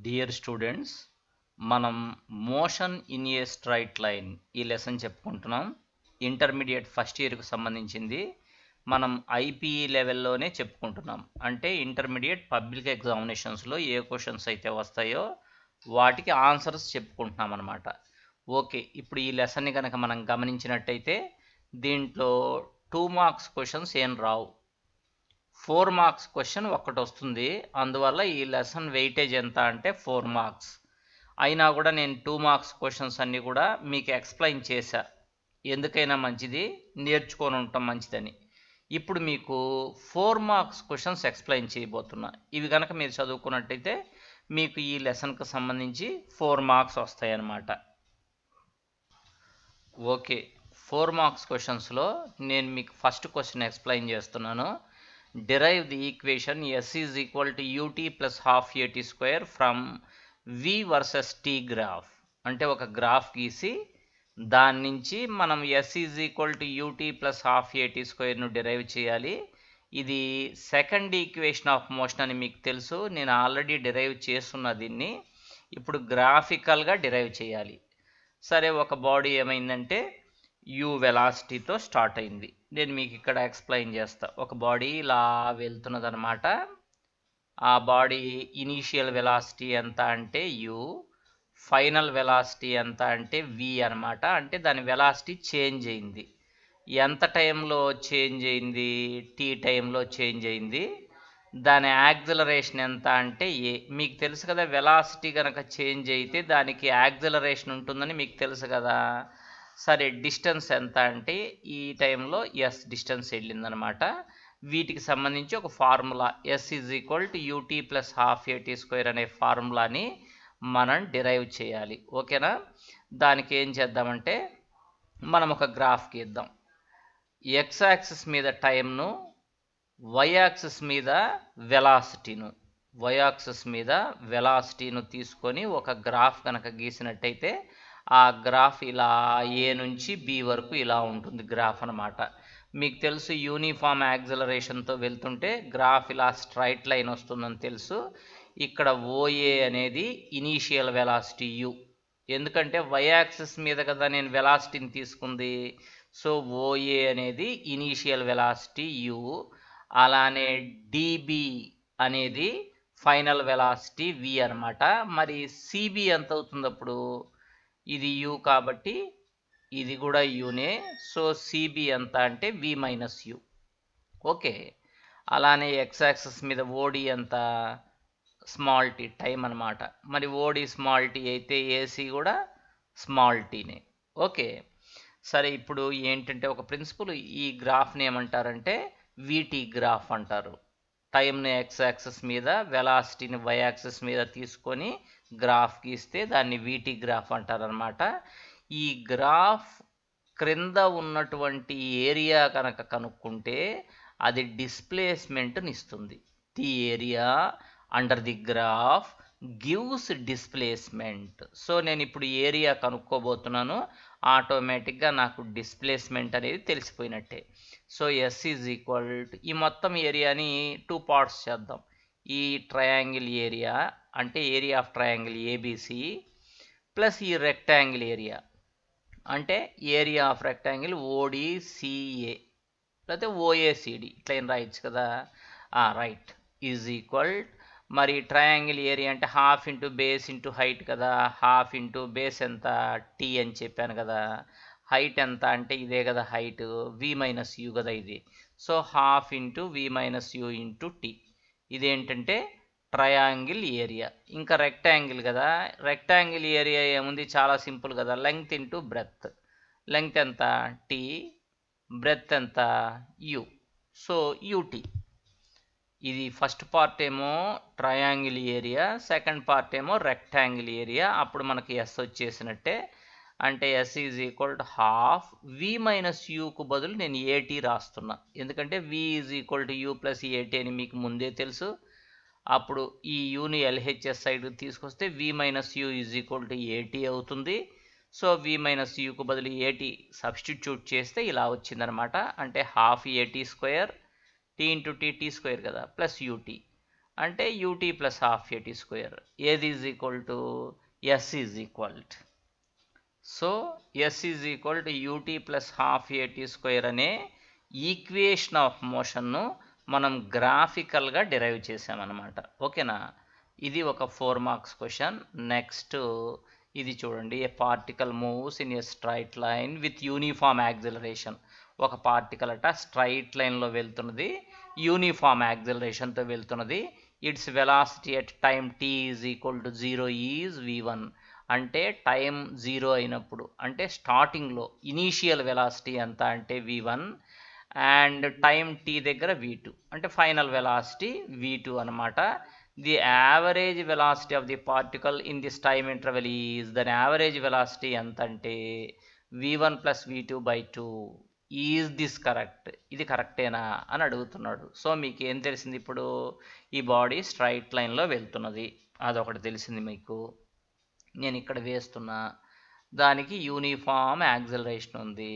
Dear students, మనం motion in a straight line ఈ lesson చెప్పుకుంటున్నాం. ఇంటర్మీడియట్ ఫస్ట్ ఇయర్కి సంబంధించింది. మనం ఐపీఈ లెవెల్లోనే చెప్పుకుంటున్నాం. అంటే ఇంటర్మీడియట్ పబ్లిక్ ఎగ్జామినేషన్స్లో ఏ క్వశ్చన్స్ అయితే వస్తాయో వాటికి ఆన్సర్స్ చెప్పుకుంటున్నాం అన్నమాట. ఓకే, ఇప్పుడు ఈ లెసన్ని కనుక మనం గమనించినట్టయితే దీంట్లో 2 మార్క్స్ క్వశ్చన్స్ ఏం రావు. 4 మార్క్స్ క్వశ్చన్ ఒక్కటి వస్తుంది. అందువల్ల ఈ లెసన్ వెయిటేజ్ ఎంత అంటే 4 మార్క్స్. అయినా కూడా నేను 2 మార్క్స్ క్వశ్చన్స్ అన్నీ కూడా మీకు ఎక్స్ప్లెయిన్ చేశా. ఎందుకైనా మంచిది, నేర్చుకొని ఉండటం మంచిదని. ఇప్పుడు మీకు 4 మార్క్స్ క్వశ్చన్స్ ఎక్స్ప్లెయిన్ చేయబోతున్నా. ఇవి కనుక మీరు చదువుకున్నట్టయితే మీకు ఈ లెసన్కి సంబంధించి 4 మార్క్స్ వస్తాయన్నమాట. ఓకే, 4 మార్క్స్ క్వశ్చన్స్లో నేను మీకు ఫస్ట్ క్వశ్చన్ ఎక్స్ప్లెయిన్ చేస్తున్నాను. Derive the equation s is equal to ut plus half at square from v versus t graph. అంటే ఒక గ్రాఫ్ గీసి దాని నుంచి మనం s is equal to ut plus half at square ను డిరైవ్ చేయాలి. ఇది సెకండ్ ఈక్వేషన్ ఆఫ్ మోషన్ అని మీకు తెలుసు. నేను ఆల్రెడీ డిరైవ్ చేస్తున్న దీన్ని ఇప్పుడు గ్రాఫికల్గా డిరైవ్ చేయాలి. సరే, ఒక బాడీ ఏమైందంటే యూ వెలాసిటీతో స్టార్ట్ అయింది. నేను మీకు ఇక్కడ ఎక్స్ప్లెయిన్ చేస్తా. ఒక బాడీ ఇలా వెళ్తున్నది అనమాట. ఆ బాడీ ఇనీషియల్ వెలాసిటీ ఎంత అంటే యూ, ఫైనల్ వెలాసిటీ ఎంత అంటే వి అనమాట. అంటే దాని వెలాసిటీ చేంజ్ అయింది. ఎంత టైంలో చేంజ్ అయింది? టీ టైంలో చేంజ్ అయింది. దాని యాక్సిలరేషన్ ఎంత అంటే ఏ. మీకు తెలుసు కదా, వెలాసిటీ కనుక చేంజ్ అయితే దానికి యాక్సిలరేషన్ ఉంటుందని మీకు తెలుసు కదా. సరే, డిస్టెన్స్ ఎంత అంటే ఈ టైంలో ఎస్ డిస్టెన్స్ వెళ్ళిందనమాట. వీటికి సంబంధించి ఒక formula S is equal to UT plus half ఏటీ స్క్వేర్ అనే ఫార్ములాని మనం డిరైవ్ చేయాలి. ఓకేనా? దానికి ఏం చేద్దామంటే మనం ఒక గ్రాఫ్ గీద్దాం. ఎక్స్ యాక్సిస్ మీద టైంను, వై యాక్సిస్ మీద వెలాసిటీను తీసుకొని ఒక గ్రాఫ్ కనుక గీసినట్టయితే ఆ గ్రాఫ్ ఇలా ఏ నుంచి బి వరకు ఇలా ఉంటుంది గ్రాఫ్ అనమాట. మీకు తెలుసు, యూనిఫామ్ యాక్సిలరేషన్తో వెళ్తుంటే గ్రాఫ్ ఇలా స్ట్రైట్ లైన్ వస్తుందని తెలుసు. ఇక్కడ ఓఏ అనేది ఇనీషియల్ వెలాసిటీ యు. ఎందుకంటే వై యాక్సిస్ మీద కదా నేను వెలాసిటీని తీసుకుంది. సో ఓఏ అనేది ఇనీషియల్ వెలాసిటీ యు. అలానే డిబి అనేది ఫైనల్ వెలాసిటీ వి అనమాట. మరి సిబి ఎంత అవుతుంది అప్పుడు? ఇది యు కాబట్టి ఇది కూడా యునే. సో సిబి ఎంత అంటే వి మైనస్ యు. ఓకే, అలానే ఎక్స్ యాక్సిస్ మీద ఓడి ఎంత? స్మాల్ టీ టైం అనమాట. మరి ఓడి స్మాల్ టీ అయితే ఏసీ కూడా స్మాల్ టీనే. ఓకే, సరే, ఇప్పుడు ఏంటంటే ఒక ప్రిన్సిపల్, ఈ గ్రాఫ్ని ఏమంటారంటే వీటీ గ్రాఫ్ అంటారు. టైంని ఎక్స్ యాక్సిస్ మీద, వెలాసిటీని వై యాక్సిస్ మీద తీసుకొని గ్రాఫ్ గీస్తే దాన్ని వీటీ గ్రాఫ్ అంటారనమాట. ఈ గ్రాఫ్ క్రింద ఉన్నటువంటి ఏరియా కనుక కనుక్కుంటే అది డిస్ప్లేస్మెంట్ని ఇస్తుంది. The area under the graph gives displacement. So నేను ఇప్పుడు ఏరియా కనుక్కోబోతున్నాను. ఆటోమేటిక్గా నాకు డిస్ప్లేస్మెంట్ అనేది తెలిసిపోయినట్టే. So S is equal to, ఈ మొత్తం ఏరియాని 2 పార్ట్స్ చేద్దాం. ఈ ట్రయాంగిల్ ఏరియా అంటే area of triangle ABC plus ఈ రెక్టాంగిల్ ఏరియా అంటే ఏరియా ఆఫ్ రెక్టాంగిల్ ఓడిసిఏ లేకపోతే ఓఏసిడి, ఇట్లా ఏం రాయొచ్చు కదా. రైట్, ఈజ్ ఈక్వల్, మరి ట్రయాంగిల్ ఏరియా అంటే half into base into height కదా. హాఫ్ ఇంటూ బేస్ ఎంత? టీ అని చెప్పాను కదా. హైట్ ఎంత అంటే ఇదే కదా హైట్, వి మైనస్ యూ కదా ఇది. So half into v minus u into t. ఇదేంటంటే ట్రయాంగిల్ ఏరియా. ఇంకా రెక్టాంగిల్ కదా, రెక్టాంగిల్ ఏరియా ఏముంది? చాలా సింపుల్ కదా, లెంగ్త్ ఇంటూ బ్రెత్. లెంగ్త్ ఎంత? టీ. బ్రెత్ ఎంత? యూ. So u t. ఇది ఫస్ట్ పార్ట్ ఏమో ట్రయాంగిల్ ఏరియా, సెకండ్ పార్ట్ ఏమో రెక్టాంగిల్ ఏరియా. అప్పుడు మనకి ఎస్ వచ్చేసినట్టే. అంటే s is equal to half v minus యూకు బదులు నేను ఏటీ రాస్తున్నా. ఎందుకంటే v is equal to u plus ఏటీ అని మీకు ముందే తెలుసు. అప్పుడు ఈ యూని ఎల్హెచ్ఎస్ సైడ్ తీసుకొస్తే v minus u is equal to a t అవుతుంది. సో వి మైనస్ యూకు బదులు ఏటీ సబ్స్టిట్యూట్ చేస్తే ఇలా వచ్చిందనమాట. అంటే హాఫ్ ఏటీ square t into t, t square కదా, ప్లస్ యూటీ. అంటే ut plus half at square. ఏది is equal to s is equal to. So s is equal to ut plus half at square అనే equation of మోషన్ను మనం గ్రాఫికల్గా derive చేసామన్నమాట. ఓకేనా? ఇది ఒక 4 మార్క్స్ క్వశ్చన్. నెక్స్ట్ ఇది చూడండి. A particle moves in a straight line with uniform acceleration. ఒక పార్టికల్ అట స్ట్రైట్ లైన్లో వెళ్తున్నది, యూనిఫామ్ యాక్సిలరేషన్తో వెళ్తున్నది. Its velocity at time t is equal to 0 is v1. అంటే టైం 0 అయినప్పుడు, అంటే స్టార్టింగ్లో ఇనీషియల్ వెలాసిటీ ఎంత అంటే v1, అండ్ టైం t దగ్గర v2, అంటే ఫైనల్ వెలాసిటీ v2 అనమాట. The average velocity of the particle in this time interval is, దాని యావరేజ్ వెలాసిటీ ఎంత అంటే v1 plus v2/2. Is this correct? ఇది కరెక్టేనా అని అడుగుతున్నాడు. సో మీకు ఏం తెలిసింది ఇప్పుడు? ఈ బాడీ స్ట్రైట్ లైన్లో వెళ్తున్నది, అదొకటి తెలిసింది మీకు. నేను ఇక్కడ వేస్తున్నా, దానికి యూనిఫామ్ యాక్సిలరేషన్ ఉంది.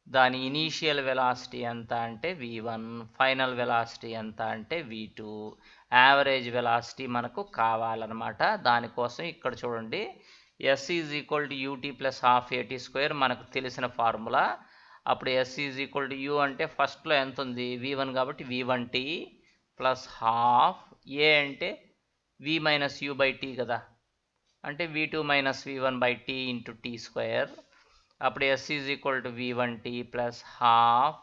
దాని ఇనీషియల్ వెలాసిటీ ఎంత అంటే v1, ఫైనల్ వెలాసిటీ ఎంత అంటే v2. యావరేజ్ వెలాసిటీ మనకు కావాలన్నమాట. దానికోసం ఇక్కడ చూడండి, s is equal to ut plus half at square మనకు తెలిసిన ఫార్ములా. అప్పుడు s is equal to u అంటే ఫస్ట్లో ఎంత ఉంది? v1 కాబట్టి v1t ప్లస్ హాఫ్, a అంటే v మైనస్ u/t కదా, అంటే v2 minus v1/t into t square. అప్పుడు s is equal to v1t plus half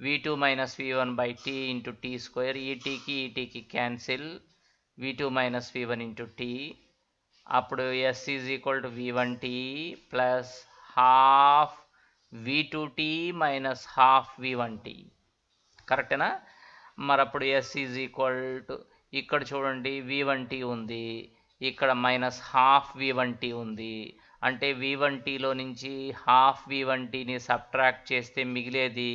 v2 minus v1/t into t square. ఈటీకి cancel, v2 minus v1 into t. అప్పుడు s is equal to v1t plus half v2t minus half v1t. కరెక్టేనా? మరి అప్పుడు s is equal to, ఇక్కడ చూడండి v1t ఉంది, ఇక్కడ minus half v1t ఉంది. అంటే v1tలో నుంచి హాఫ్ v1tని సబ్ట్రాక్ట్ చేస్తే మిగిలేది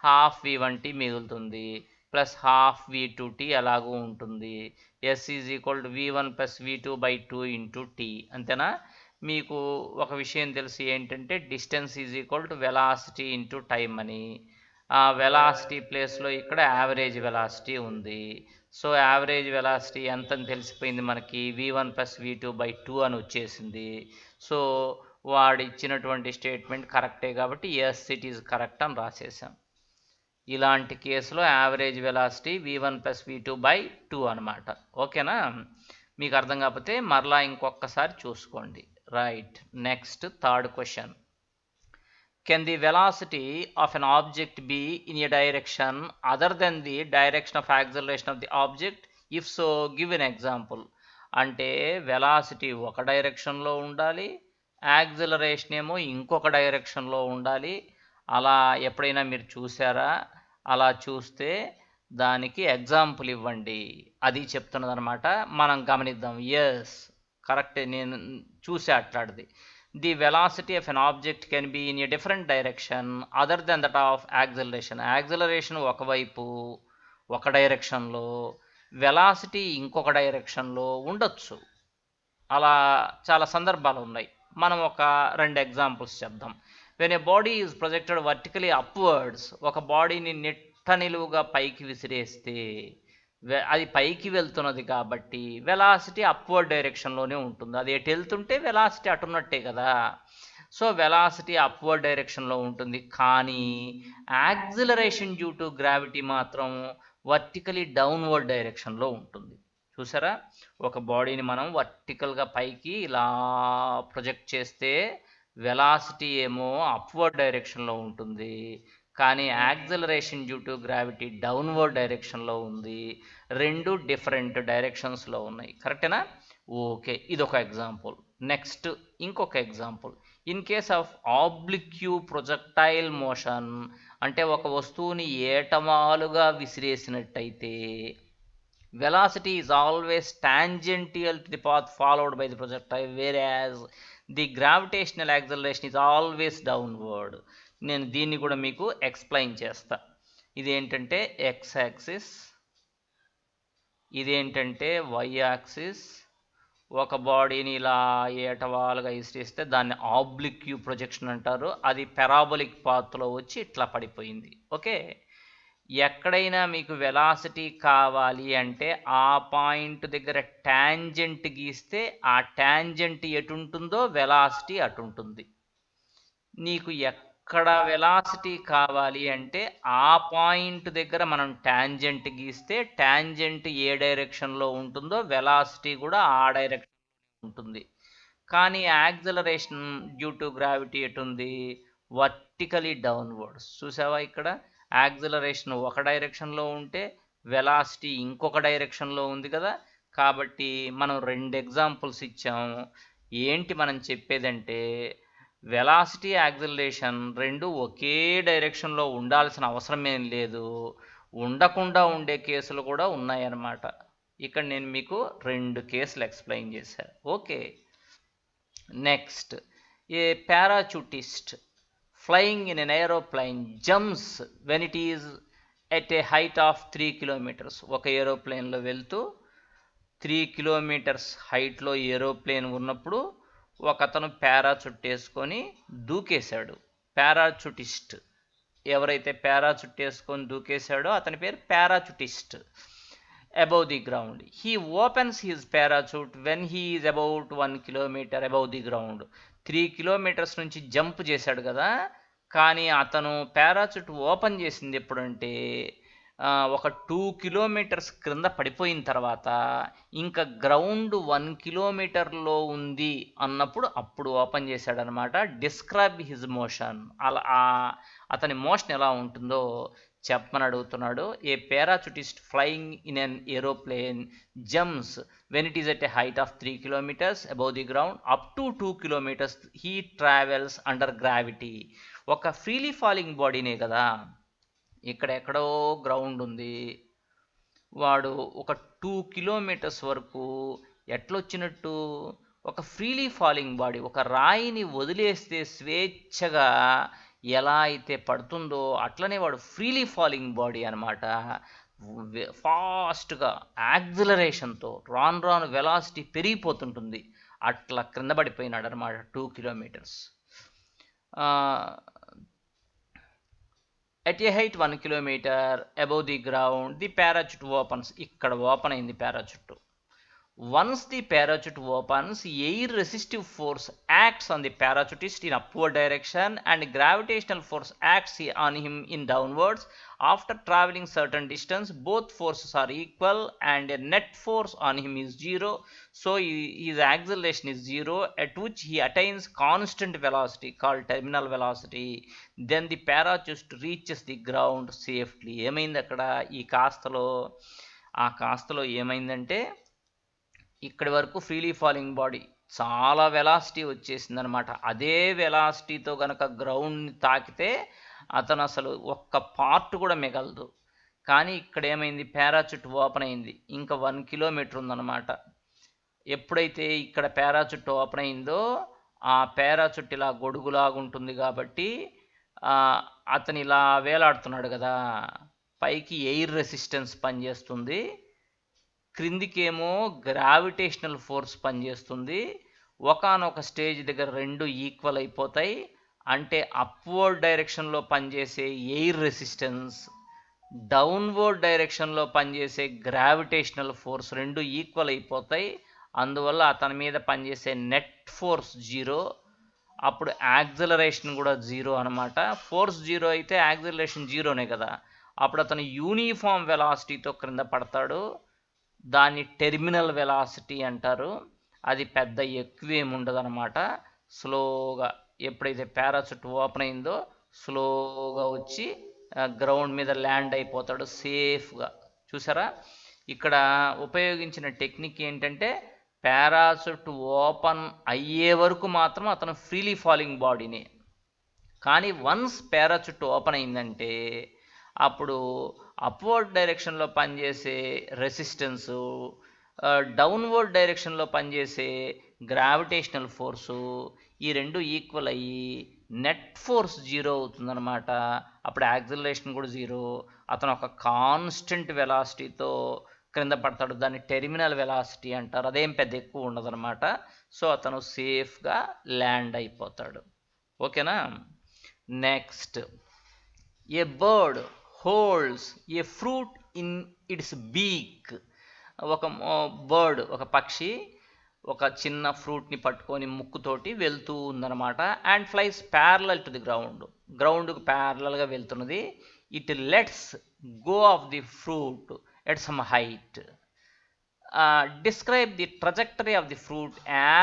హాఫ్ v1t మిగులుతుంది, ప్లస్ హాఫ్ v2t అలాగూ ఉంటుంది. s is equal to v1 plus v2/2 into t. అంతేనా? మీకు ఒక విషయం తెలుసు ఏంటంటే distance is equal to velocity into time అని. ఆ వెలాసిటీ ప్లేస్లో ఇక్కడ యావరేజ్ వెలాసిటీ ఉంది. సో యావరేజ్ వెలాసిటీ ఎంత అని తెలిసిపోయింది మనకి, v1 ప్లస్ v2/2 అని వచ్చేసింది. సో వాడు ఇచ్చినటువంటి స్టేట్మెంట్ కరెక్టే కాబట్టి ఎస్ ఇట్ ఈజ్ కరెక్ట్ అని రాసేసాం. ఇలాంటి కేసులో average velocity v1 plus v2/2 అనమాట. ఓకేనా? మీకు అర్థం కాకపోతే మరలా ఇంకొకసారి చూసుకోండి. Right. Next third question. Can the velocity of an object be in a direction other than the direction of acceleration of the object? If so, give an example. అంటే velocity ఒక డైరెక్షన్లో ఉండాలి, యాక్సిలరేషన్ ఏమో ఇంకొక డైరెక్షన్లో ఉండాలి. అలా ఎప్పుడైనా మీరు చూసారా? అలా చూస్తే దానికి ఎగ్జాంపుల్ ఇవ్వండి, అది చెప్తున్నది అనమాట. మనం గమనిద్దాం. ఎస్ కరెక్ట్, నేను చూసే అట్లాంటిది. The velocity of an object can be in a different direction other than that of acceleration. Acceleration ఒకవైపు ఒక డైరెక్షన్లో, వెలాసిటీ ఇంకొక డైరెక్షన్లో ఉండొచ్చు. అలా చాలా సందర్భాలు ఉన్నాయి. మనం ఒక 2 ఎగ్జాంపుల్స్ చెప్దాం. When a body is projected vertically upwards, ఒక బాడీని నిట్ట నిలువుగా పైకి విసిరేస్తే అది పైకి వెళ్తున్నది కాబట్టి వెలాసిటీ అప్వర్డ్ డైరెక్షన్లోనే ఉంటుంది. అది ఎటు వెళ్తుంటే వెలాసిటీ అటున్నట్టే కదా. సో వెలాసిటీ అప్వర్డ్ డైరెక్షన్లో ఉంటుంది, కానీ యాక్సిలరేషన్ డ్యూ టు గ్రావిటీ మాత్రం వర్టికలీ డౌన్వర్డ్ డైరెక్షన్లో ఉంటుంది. చూసారా? ఒక బాడీని మనం వర్టికల్గా పైకి ఇలా ప్రొజెక్ట్ చేస్తే వెలాసిటీ ఏమో అప్వర్డ్ డైరెక్షన్లో ఉంటుంది, కానీ acceleration due to gravity downward డైరెక్షన్లో ఉంది. రెండు డిఫరెంట్ డైరెక్షన్స్లో ఉన్నాయి. కరెక్టేనా? ఓకే, ఇదొక ఎగ్జాంపుల్. నెక్స్ట్ ఇంకొక example. In case of oblique projectile motion, అంటే ఒక వస్తువుని ఏటమాలుగా విసిరేసినట్టయితే velocity is always tangential to the path followed by the projectile, whereas the gravitational acceleration is always downward. నేను దీన్ని కూడా మీకు ఎక్స్ప్లెయిన్ చేస్తా. ఇదేంటంటే x యాక్సిస్, ఇదేంటంటే y యాక్సిస్. ఒక బాడీని ఇలా ఏటవాలుగా విసిరిస్తే దాన్ని ఆబ్లిక్యూ ప్రొజెక్షన్ అంటారు. అది పెరాబోలిక్ పాత్లో వచ్చి ఇట్లా పడిపోయింది. ఓకే, ఎక్కడైనా మీకు వెలాసిటీ కావాలి అంటే ఆ పాయింట్ దగ్గర ట్యాంజెంట్ గీస్తే ఆ ట్యాంజెంట్ ఎటు ఉంటుందో వెలాసిటీ అటు ఉంటుంది. నీకు ఎక్కడ వెలాసిటీ కావాలి అంటే ఆ పాయింట్ దగ్గర మనం ట్యాంజెంట్ గీస్తే ట్యాంజెంట్ ఏ డైరెక్షన్లో ఉంటుందో వెలాసిటీ కూడా ఆ డైరెక్షన్ ఉంటుంది. కానీ యాక్సలరేషన్ డ్యూ టు గ్రావిటీ ఎటుంది? Vertically downwards. చూసావా ఇక్కడ యాక్సలరేషన్ ఒక డైరెక్షన్లో ఉంటే వెలాసిటీ ఇంకొక డైరెక్షన్లో ఉంది కదా. కాబట్టి మనం 2 ఎగ్జాంపుల్స్ ఇచ్చాము. ఏంటి మనం చెప్పేదంటే వెలాసిటీ యాక్సలరేషన్ రెండు ఒకే డైరెక్షన్లో ఉండాల్సిన అవసరం ఏం లేదు, ఉండకుండా ఉండే కేసులు కూడా ఉన్నాయన్నమాట. ఇక్కడ నేను మీకు 2 కేసులు ఎక్స్ప్లెయిన్ చేశాను. Okay, next, A parachutist flying in an aeroplane jumps when it is at a height of 3 kilometers. ఒక ఏరోప్లేన్లో వెళ్తూ 3 kilometers హైట్లో ఏరోప్లేన్ ఉన్నప్పుడు ఒక అతను పారాచూట్ వేసుకొని దూకేశాడు. పారాచూటిస్ట్, ఎవరైతే పారాచూట్ వేసుకొని దూకేశాడో అతని పేరు పారాచూటిస్ట్. above the ground. He opens his parachute when he is about 1 kilometer above the ground. 3 kilometers నుంచి జంప్ చేశాడు కదా, కానీ అతను పారాచూట్ ఓపెన్ చేసింది ఎప్పుడంటే ఒక 2 kilometers క్రింద పడిపోయిన తర్వాత, ఇంకా గ్రౌండ్ 1 kilometerలో ఉంది అన్నప్పుడు అప్పుడు ఓపెన్ చేశాడనమాట. డిస్క్రైబ్ హిజ్ మోషన్, అలా అతని మోషన్ ఎలా ఉంటుందో చెప్పమని అడుగుతున్నాడు. ఏ parachutist flying in an aeroplane jumps when it is at a height of 3 kilometers above the ground up to 2 kilometers he travels under gravity. ఒక ఫ్రీలీ ఫాలింగ్ బాడీనే కదా, ఇక్కడ ఎక్కడో గ్రౌండ్ ఉంది, వాడు ఒక 2 kilometers వరకు ఎట్లొచ్చినట్టు, ఒక ఫ్రీలీ ఫాలింగ్ బాడీ, ఒక రాయిని వదిలేస్తే స్వేచ్ఛగా ఎలా అయితే పడుతుందో అట్లనే వాడు ఫ్రీలీ ఫాలింగ్ బాడీ అనమాట. ఫాస్ట్గా యాక్సిలరేషన్తో రాను రాను వెలాసిటీ పెరిగిపోతుంటుంది, అట్లా క్రింద పడిపోయినాడు అనమాట 2 kilometers. At a height 1 kilometer above the ground the parachute opens. ఇక్కడ ఓపెన్ అయింది parachute. Once the parachute opens, air resistive force acts on the parachutist in upward direction and gravitational force acts on him in downwards. After traveling certain distance, both forces are equal and a net force on him is zero. So his acceleration is zero, at which he attains constant velocity called terminal velocity. Then the parachutist reaches the ground safely. ఏమైంది అక్కడ ఈ కాస్తలో ఏమైందంటే, ఇక్కడి వరకు freely falling body చాలా velocity వచ్చేసింది అనమాట. అదే వెలాసిటీతో కనుక గ్రౌండ్ని తాకితే అతను అసలు ఒక్క పార్ట్ కూడా మిగలదు. కానీ ఇక్కడ ఏమైంది, పారాచూట్ ఓపెన్ అయింది, ఇంకా 1 kilometer ఉందన్నమాట. ఎప్పుడైతే ఇక్కడ పారాచూట్ ఓపెన్ అయిందో ఆ పారాచూట్ ఇలా గొడుగులాగుంటుంది కాబట్టి అతను ఇలా వేలాడుతున్నాడు కదా, పైకి ఎయిర్ రెసిస్టెన్స్ పనిచేస్తుంది, క్రిందికేమో గ్రావిటేషనల్ ఫోర్స్ పనిచేస్తుంది. ఒకానొక స్టేజ్ దగ్గర రెండు ఈక్వల్ అయిపోతాయి. అంటే అప్వర్డ్ డైరెక్షన్లో పనిచేసే ఎయిర్ రెసిస్టెన్స్, డౌన్వర్డ్ డైరెక్షన్లో పనిచేసే గ్రావిటేషనల్ ఫోర్స్ రెండు ఈక్వల్ అయిపోతాయి. అందువల్ల అతని మీద పనిచేసే నెట్ ఫోర్స్ జీరో, అప్పుడు యాక్సిలరేషన్ కూడా జీరో అనమాట. ఫోర్స్ జీరో అయితే యాక్సిలరేషన్ జీరోనే కదా, అప్పుడు అతను యూనిఫామ్ వెలాసిటీతో క్రింద పడతాడు. దాన్ని టెర్మినల్ వెలాసిటీ అంటారు. అది పెద్ద ఎక్కువేమి ఉండదు అనమాట. స్లోగా ఎప్పుడైతే పారాచూట్ ఓపెన్ అయిందో స్లోగా వచ్చి గ్రౌండ్ మీద ల్యాండ్ అయిపోతాడు సేఫ్గా. చూసారా, ఇక్కడ ఉపయోగించిన టెక్నిక్ ఏంటంటే పారాచూట్ ఓపెన్ అయ్యే వరకు మాత్రం అతను ఫ్రీలీ ఫాలింగ్ బాడీనే. కానీ వన్స్ పారాచూట్ ఓపెన్ అయిందంటే అప్పుడు అప్వర్డ్ డైరెక్షన్లో పనిచేసే రెసిస్టెన్సు, డౌన్వర్డ్ డైరెక్షన్లో పనిచేసే గ్రావిటేషనల్ ఫోర్సు, ఈ రెండు ఈక్వల్ అయ్యి నెట్ ఫోర్స్ జీరో అవుతుందన్నమాట. అప్పుడు యాక్సిలరేషన్ కూడా జీరో, అతను ఒక కాన్స్టెంట్ వెలాసిటీతో క్రింద పడతాడు. దాన్ని టెర్మినల్ వెలాసిటీ అంటారు. అదేం పెద్ద ఎక్కువ ఉండదన్నమాట. సో అతను సేఫ్గా ల్యాండ్ అయిపోతాడు. ఓకేనా. Next, a bird holds a fruit in its beak. ఒక బర్డ్, ఒక పక్షి ఒక చిన్న ఫ్రూట్ని పట్టుకొని ముక్కుతోటి వెళ్తూ ఉందన్నమాట. And flies parallel to the ground, గ్రౌండ్కు ప్యారలల్గా వెళ్తున్నది. It lets go of the fruit at some height. Describe the trajectory of the fruit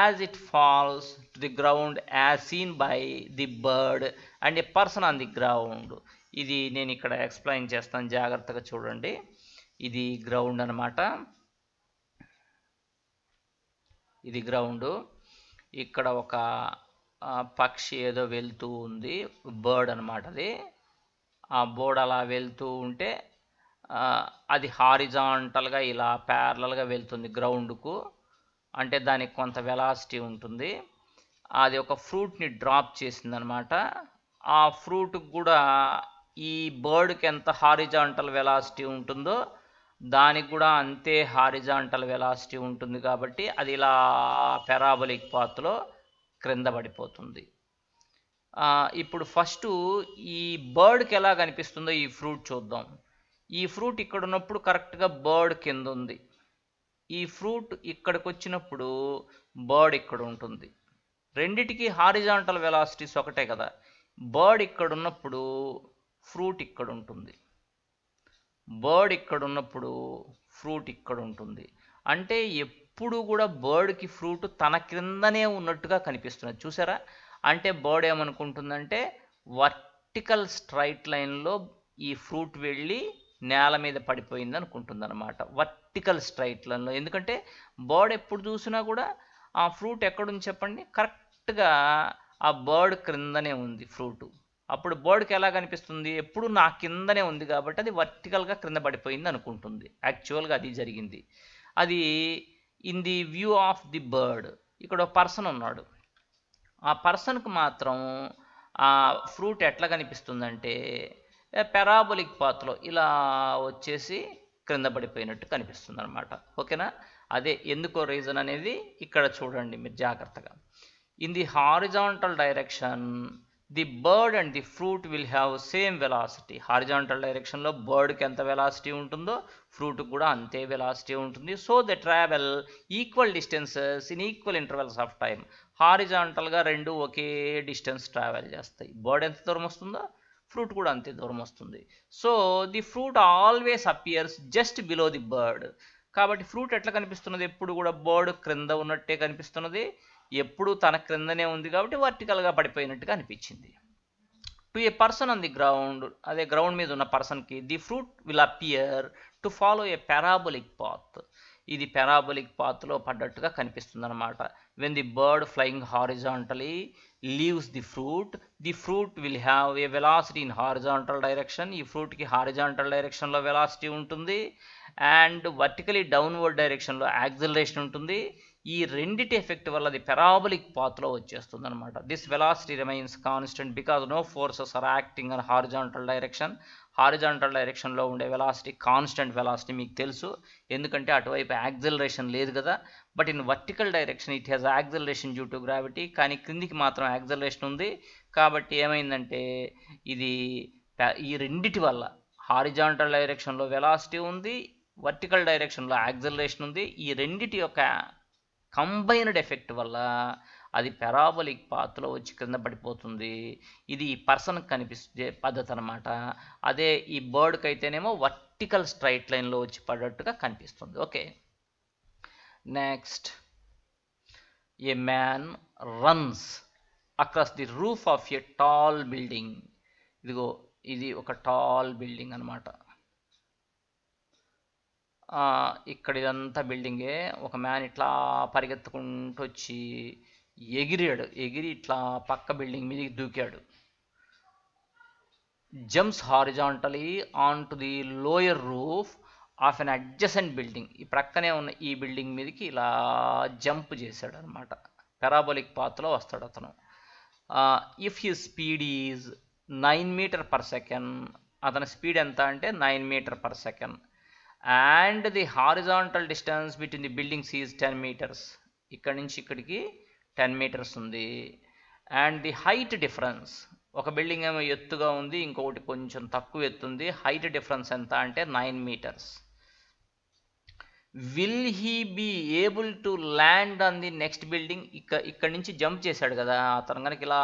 as it falls to the ground as seen by the bird and a person on the ground. ఇది నేను ఇక్కడ explain చేస్తాను, జాగ్రత్తగా చూడండి. ఇది ground అనమాట, ఇది ground. ఇక్కడ ఒక పక్షి ఏదో వెళ్తూ ఉంది, బర్డ్ అనమాట అది. ఆ బర్డ్ అలా వెళ్తూ ఉంటే అది హారిజాంటల్గా ఇలా ప్యారలల్గా వెళ్తుంది గ్రౌండ్కు. అంటే దానికి కొంత వెలాసిటీ ఉంటుంది. అది ఒక ఫ్రూట్ని డ్రాప్ చేసిందనమాట. ఆ ఫ్రూట్కి కూడా ఈ బర్డ్కి ఎంత హారిజాంటల్ వెలాసిటీ ఉంటుందో దానికి కూడా అంతే హారిజాంటల్ వెలాసిటీ ఉంటుంది. కాబట్టి అది ఇలా పారాబొలిక్ పాత్లో క్రింద పడిపోతుంది. ఇప్పుడు ఫస్ట్ ఈ బర్డ్కి ఎలా కనిపిస్తుందో ఈ ఫ్రూట్ చూద్దాం. ఈ ఫ్రూట్ ఇక్కడ ఉన్నప్పుడు కరెక్ట్గా బర్డ్ కింద ఉంది. ఈ ఫ్రూట్ ఇక్కడికి వచ్చినప్పుడు బర్డ్ ఇక్కడ ఉంటుంది. రెండిటికి హారిజాంటల్ వెలాసిటీస్ ఒకటే కదా. బర్డ్ ఇక్కడ ఉన్నప్పుడు ఫ్రూట్ ఇక్కడ ఉంటుంది, బర్డ్ ఇక్కడ ఉన్నప్పుడు ఫ్రూట్ ఇక్కడ ఉంటుంది. అంటే ఎప్పుడు కూడా బర్డ్కి ఫ్రూట్ తన క్రిందనే ఉన్నట్టుగా కనిపిస్తున్నది, చూసారా? అంటే బర్డ్ ఏమనుకుంటుందంటే వర్టికల్ స్ట్రైట్ లైన్లో ఈ ఫ్రూట్ వెళ్ళి నేల మీద పడిపోయింది అనుకుంటుంది అనమాట, వర్టికల్ స్ట్రైట్ లైన్లో. ఎందుకంటే బర్డ్ ఎప్పుడు చూసినా కూడా ఆ ఫ్రూట్ ఎక్కడుంది చెప్పండి, కరెక్ట్గా ఆ బర్డ్ క్రిందనే ఉంది ఫ్రూటు. అప్పుడు బర్డ్కి ఎలా కనిపిస్తుంది, ఎప్పుడు నా కిందనే ఉంది కాబట్టి అది వర్టికల్గా క్రింద పడిపోయింది అనుకుంటుంది. యాక్చువల్గా అది జరిగింది. అది in the view of the bird. ఇక్కడ ఒక పర్సన్ ఉన్నాడు, ఆ పర్సన్కి మాత్రం ఆ ఫ్రూట్ ఎట్లా కనిపిస్తుందంటే పారాబొలిక్ పాత్లో ఇలా వచ్చేసి క్రింద పడిపోయినట్టు కనిపిస్తుంది అనమాట. ఓకేనా? అదే ఎందుకో రీజన్ అనేది ఇక్కడ చూడండి మీరు జాగ్రత్తగా. In the horizontal direction the bird and the fruit will have same velocity. Horizontal డైరెక్షన్లో బర్డ్కి ఎంత వెలాసిటీ ఉంటుందో ఫ్రూట్కి కూడా అంతే వెలాసిటీ ఉంటుంది. So they travel equal distances in equal intervals of time. హారిజాంటల్గా రెండు ఒకే డిస్టెన్స్ ట్రావెల్ చేస్తాయి. బర్డ్ ఎంత దూరం వస్తుందో ఫ్రూట్ కూడా అంతే దూరం వస్తుంది. So the fruit always appears just below the bird. కాబట్టి ఫ్రూట్ ఎట్లా కనిపిస్తున్నది, ఎప్పుడు కూడా బర్డ్ క్రింద ఉన్నట్టే కనిపిస్తున్నది, ఎప్పుడు తన క్రిందనే ఉంది కాబట్టి వర్టికల్గా పడిపోయినట్టుగా అనిపించింది. To A person on the ground, అదే గ్రౌండ్ మీద ఉన్న పర్సన్కి the fruit will appear to follow A parabolic path. ఇది పారాబొలిక్ పాత్లో పడ్డట్టుగా కనిపిస్తుంది అనమాట. When the bird flying horizontally leaves the fruit will have a velocity in horizontal direction. ఈ ఫ్రూట్కి horizontal డైరెక్షన్లో velocity ఉంటుంది అండ్ వర్టికలీ డౌన్వర్డ్ డైరెక్షన్లో యాక్సిలరేషన్ ఉంటుంది. ఈ రెండిటి ఎఫెక్ట్ వల్ల అది పారాబొలిక్ పాత్లో వచ్చేస్తుంది అనమాట. This velocity remains constant because no forces are acting on horizontal direction. Horizontal డైరెక్షన్లో ఉండే వెలాసిటీ కాన్స్టెంట్ వెలాసిటీ మీకు తెలుసు, ఎందుకంటే అటువైపు యాక్సిలరేషన్ లేదు కదా. But in vertical direction it has acceleration due to gravity. కానీ క్రిందికి మాత్రం యాక్సిలరేషన్ ఉంది. కాబట్టి ఏమైందంటే ఇది ఈ రెండిటి వల్ల హారిజాంటల్ డైరెక్షన్లో వెలాసిటీ ఉంది, వర్టికల్ డైరెక్షన్లో యాక్సిలరేషన్ ఉంది. ఈ రెండిటి యొక్క కంబైన్డ్ ఎఫెక్ట్ వల్ల అది పారాబొలిక్ పాత్లో వచ్చి కింద పడిపోతుంది. ఇది ఈ పర్సన్కి కనిపించే పద్ధతి అనమాట. అదే ఈ బర్డ్కి అయితేనేమో వర్టికల్ స్ట్రైట్ లైన్లో వచ్చి పడ్డట్టుగా కనిపిస్తుంది. Okay, next. A man runs across the roof of A tall building. ఇదిగో ఇది ఒక టాల్ బిల్డింగ్ అనమాట. ఇక్కడ ఇదంతా బిల్డింగే. ఒక మ్యాన్ ఇట్లా పరిగెత్తుకుంటూ వచ్చి ఎగిరి ఇట్లా పక్క బిల్డింగ్ మీదకి దూకాడు. Jumps horizontally on to the lower roof of an adjacent building. ఈ ప్రక్కనే ఉన్న ఈ బిల్డింగ్ మీదకి ఇలా జంప్ చేశాడు అనమాట. పారాబొలిక్ పాత్లో వస్తాడు అతను. If his speed is 9 metre per second, అతని స్పీడ్ ఎంత అంటే 9 metre per second. And the horizontal distance between the buildings is 10 metres. ఇక్కడి నుంచి ఇక్కడికి 10 మీటర్స్ ఉంది. అండ్ ది హైట్ డిఫరెన్స్, ఒక బిల్డింగ్ ఏమో ఎత్తుగా ఉంది, ఇంకొకటి కొంచెం తక్కువ ఎత్తుంది. హైట్ డిఫరెన్స్ ఎంత అంటే 9 metres. Will he be able to land on the next building? ఇక్కడ నుంచి జంప్ చేశాడు కదా అతను, కనుక ఇలా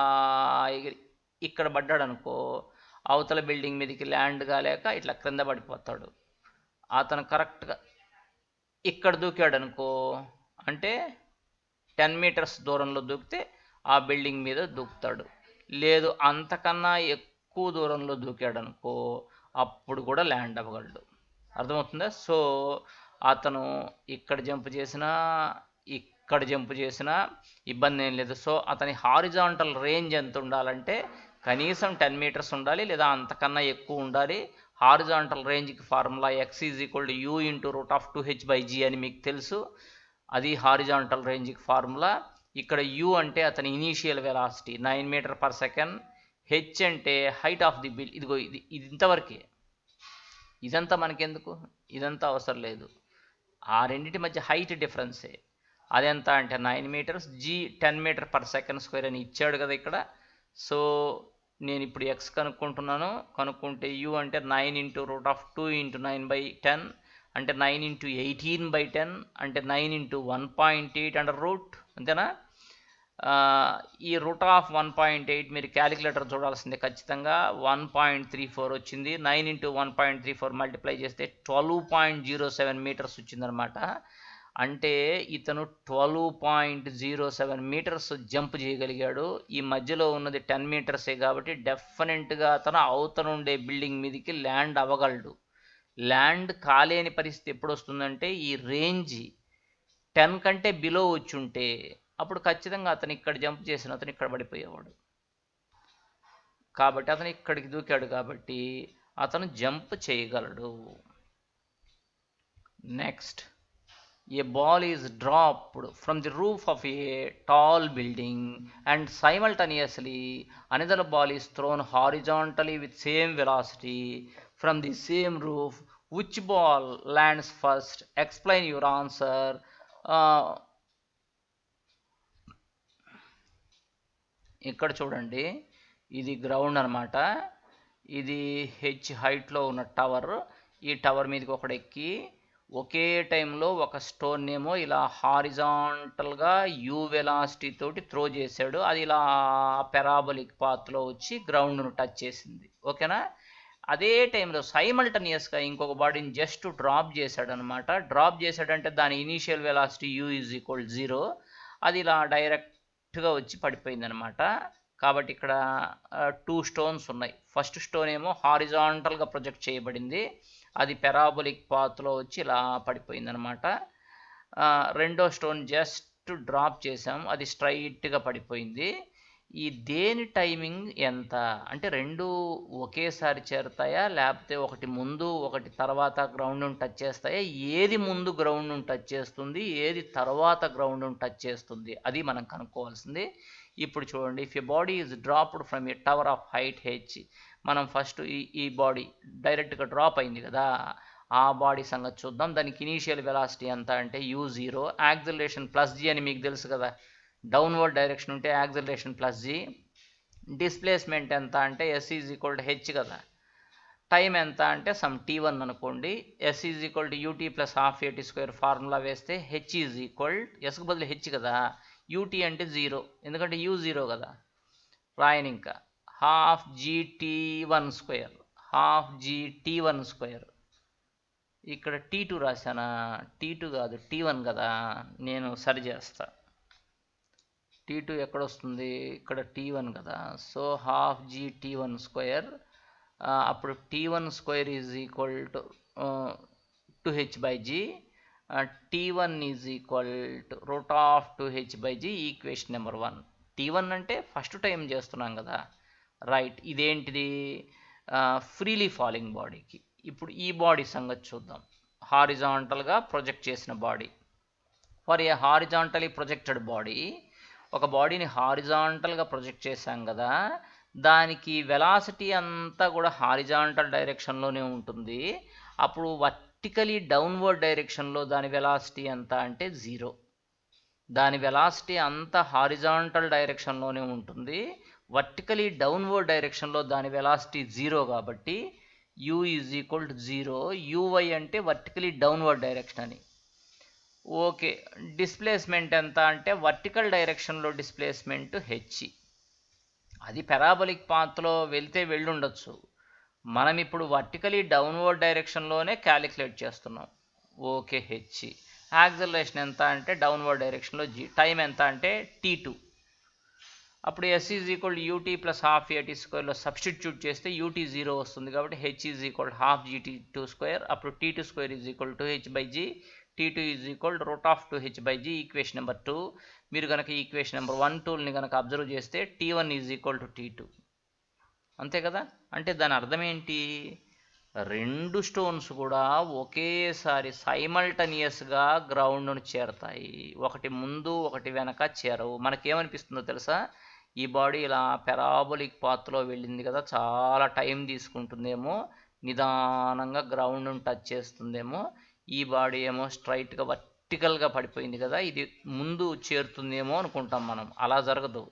ఇక్కడ పడ్డాడు అనుకో, అవతల బిల్డింగ్ మీదకి ల్యాండ్ కాలేక ఇట్లా క్రింద పడిపోతాడు. అతను కరెక్ట్గా ఇక్కడ దూకాడు అనుకో, అంటే 10 మీటర్స్ దూరంలో దూకితే ఆ బిల్డింగ్ మీద దూకుతాడు. లేదు అంతకన్నా ఎక్కువ దూరంలో దూకాడు అనుకో, అప్పుడు కూడా ల్యాండ్ అవ్వగలడు. అర్థమవుతుందా? సో అతను ఇక్కడ జంప్ చేసినా ఇక్కడ జంప్ చేసినా ఇబ్బంది ఏం లేదు. సో అతని హారిజాంటల్ రేంజ్ ఎంత ఉండాలంటే కనీసం 10 మీటర్స్ ఉండాలి, లేదా అంతకన్నా ఎక్కువ ఉండాలి. హారిజాంటల్ రేంజ్కి ఫార్ములా x = u × √2h/g అని మీకు తెలుసు. అది హారిజాంటల్ రేంజ్కి ఫార్ములా. ఇక్కడ u అంటే అతని ఇనీషియల్ వెలాసిటీ 9 మీటర్/సెకండ్, h అంటే హైట్ ఆఫ్ ది బిల్డ్. ఇదిగో ఇది ఇంతవరకే. ఇదంతా మనకెందుకు, ఇదంతా అవసరం లేదు. ఆ రెండింటి మధ్య హైట్ డిఫరెన్సే. అదెంత అంటే 9 మీటర్స్, g 10 మీటర్/సెకండ్² అని ఇచ్చాడు కదా ఇక్కడ. సో నేను ఇప్పుడు x కనుక్కుంటున్నాను. కనుక్కుంటే u అంటే 9 × √2 × 9/10 అంటే 9 × 18/10 అంటే 9 × 1.8 అంతేనా? ఈ √1.8 మీరు క్యాలిక్యులేటర్ చూడాల్సిందే ఖచ్చితంగా. 1.34 వచ్చింది. 9 × 1.34 మల్టిప్లై చేస్తే 12.07 మీటర్స్ వచ్చిందనమాట. అంటే ఇతను 12.07 మీటర్స్ జంప్ చేయగలిగాడు. ఈ మధ్యలో ఉన్నది 10 మీటర్సే కాబట్టి డెఫినెట్గా అతను అవతనుండే బిల్డింగ్ మీదకి ల్యాండ్ అవ్వగలడు. ల్యాండ్ కాలేని పరిస్థితి ఎప్పుడు వస్తుందంటే ఈ రేంజ్ 10 కంటే బిలో వచ్చి ఉంటే అప్పుడు ఖచ్చితంగా అతను ఇక్కడ జంప్ చేసిన అతను ఇక్కడ పడిపోయేవాడు. కాబట్టి అతను ఇక్కడికి దూకాడు కాబట్టి అతను జంప్ చేయగలడు. Next, a ball is dropped from the roof of a tall building and simultaneously another ball is thrown horizontally with same velocity from the same roof. Which ball lands first? Explain your answer. ఇక్కడ చూడండి, ఇది ground అనమాట. ఇది h హైట్లో ఉన్న tower. ఈ tower మీదకి ఒకడు ఎక్కి ఒకే టైంలో ఒక స్టోన్ ఏమో ఇలా హారిజాంటల్గా యూ వెలాసిటీ తోటి త్రో చేశాడు. అది ఇలా పెరాబోలిక్ పాత్లో వచ్చి గ్రౌండ్ను టచ్ చేసింది. ఓకేనా? అదే టైంలో సైమల్టనియస్గా ఇంకొక బాడీని జస్ట్ డ్రాప్ చేశాడు అనమాట. డ్రాప్ చేశాడంటే దాని ఇనీషియల్ వెలాసిటీ u = 0. అది ఇలా డైరెక్ట్గా వచ్చి పడిపోయింది అనమాట. కాబట్టి ఇక్కడ 2 స్టోన్స్ ఉన్నాయి. ఫస్ట్ స్టోన్ ఏమో హారిజాంటల్గా ప్రొజెక్ట్ చేయబడింది. అది పెరాబోలిక్ పాత్లో వచ్చి ఇలా పడిపోయింది అనమాట. రెండో స్టోన్ జస్ట్ డ్రాప్ చేసాం, అది స్ట్రైట్గా పడిపోయింది. ఈ దేని టైమింగ్ ఎంత అంటే రెండు ఒకేసారి చేరుతాయా, లేకపోతే ఒకటి ముందు ఒకటి తర్వాత గ్రౌండ్ను టచ్ చేస్తాయా? ఏది ముందు గ్రౌండ్ను టచ్ చేస్తుంది, ఏది తర్వాత గ్రౌండ్ను టచ్ చేస్తుంది, అది మనం కనుక్కోవాల్సింది. ఇప్పుడు చూడండి, if a body is dropped from a tower of height h, మనం ఫస్ట్ ఈ బాడీ డైరెక్ట్గా డ్రాప్ అయింది కదా, ఆ బాడీ సంగతి చూద్దాం. దానికి ఇనీషియల్ వెలాసిటీ ఎంత అంటే u0, యాక్సిలరేషన్ +g అని మీకు తెలుసు కదా. డౌన్వర్డ్ డైరెక్షన్ ఉంటే యాక్సిలరేషన్ +g. డిస్ప్లేస్మెంట్ ఎంత అంటే s = h కదా. టైం ఎంత అంటే సమ్ t1 అనుకోండి. s = ut + ½ at² ఫార్ములా వేస్తే h s కు బదులు h కదా, ut అంటే 0, ఎందుకంటే u0 కదా. రాయని ఇంకా ½ g t1². ఇక్కడ t2 రాశానా? t2 కాదు, t1 కదా. నేను సరి చేస్తా. t2 ఎక్కడ వస్తుంది? ఇక్కడ t1 కదా. So ½ g t1². అప్పుడు t1² = 2h/g. t1 = √2h/g. Equation number 1. t1 అంటే ఫస్ట్ టైం చేస్తున్నాం కదా, రైట్. ఇదేంటిది? ఫ్రీలీ ఫాలింగ్ బాడీకి. ఇప్పుడు ఈ బాడీ సంగతి చూద్దాం. హారిజాంటల్గా ప్రొజెక్ట్ చేసిన body. For a horizontally projected body, ఒక బాడీని హారిజాంటల్గా ప్రొజెక్ట్ చేశాం కదా, దానికి వెలాసిటీ అంతా కూడా హారిజాంటల్ డైరెక్షన్లోనే ఉంటుంది. అప్పుడు వర్టికలీ డౌన్వర్డ్ డైరెక్షన్లో దాని వెలాసిటీ ఎంత అంటే 0. దాని వెలాసిటీ అంతా హారిజాంటల్ డైరెక్షన్లోనే ఉంటుంది. వర్టికలీ డౌన్వర్డ్ డైరెక్షన్లో దాని వెలాసిటీ 0 కాబట్టి u is equal to 0. uy అంటే వర్టికలీ డౌన్వర్డ్ డైరెక్షన్ అని. ఓకే, డిస్ప్లేస్మెంట్ ఎంత అంటే వర్టికల్ డైరెక్షన్లో డిస్ప్లేస్మెంట్ h. అది పెరాబోలిక్ పాత్లో వెళ్తే వెళ్ళుండొచ్చు, మనం ఇప్పుడు వర్టికలీ డౌన్వర్డ్ డైరెక్షన్లోనే క్యాలిక్యులేట్ చేస్తున్నాం. Okay, h. యాక్సిలరేషన్ ఎంత అంటే డౌన్వర్డ్ డైరెక్షన్లో g. టైం ఎంత అంటే t2. అప్పుడు s is equal ut plus half at స్క్వేర్లో సబ్స్టిట్యూట్ చేస్తే ut 0 వస్తుంది కాబట్టి h is equal half gt2 square. అప్పుడు t2 square is equal to h by g. t2 is equal root of 2h by g. Equation number 2. మీరు కనుక equation number 1, 2ని కనుక observe చేస్తే t1 is equal to t2. అంతే కదా. అంటే దాని అర్థం ఏంటి, రెండు స్టోన్స్ కూడా ఒకేసారి సైమల్టనియస్గా గ్రౌండ్ను చేరతాయి. ఒకటి ముందు ఒకటి వెనక చేరవు. మనకేమనిపిస్తుందో తెలుసా, ఈ బాడీ ఇలా పెరాబోలిక్ పాత్లో వెళ్ళింది కదా, చాలా టైం తీసుకుంటుందేమో, నిదానంగా గ్రౌండ్ను టచ్ చేస్తుందేమో. ఈ బాడీ ఏమో స్ట్రైట్గా వర్టికల్గా పడిపోయింది కదా, ఇది ముందు చేరుతుందేమో అనుకుంటాం మనం. అలా జరగదు.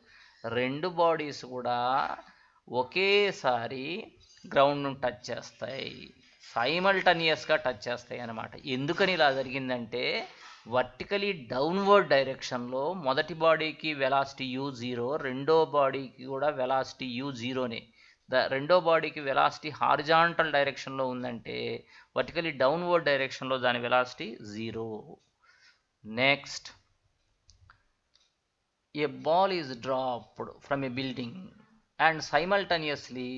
రెండు బాడీస్ కూడా ఒకేసారి గ్రౌండ్ను టచ్ చేస్తాయి, సైమల్టనియస్గా టచ్ చేస్తాయి అన్నమాట. ఎందుకని ఇలా జరిగిందంటే, వర్టికలీ డౌన్వర్డ్ డైరెక్షన్లో మొదటి బాడీకి వెలాసిటీ u0, రెండో బాడీకి కూడా వెలాసిటీ u0నే. రెండో బాడీకి వెలాసిటీ హారిజాంటల్ డైరెక్షన్లో ఉందంటే వర్టికలీ డౌన్వర్డ్ డైరెక్షన్లో దాని velocity 0. Next, A ball is dropped from A building and simultaneously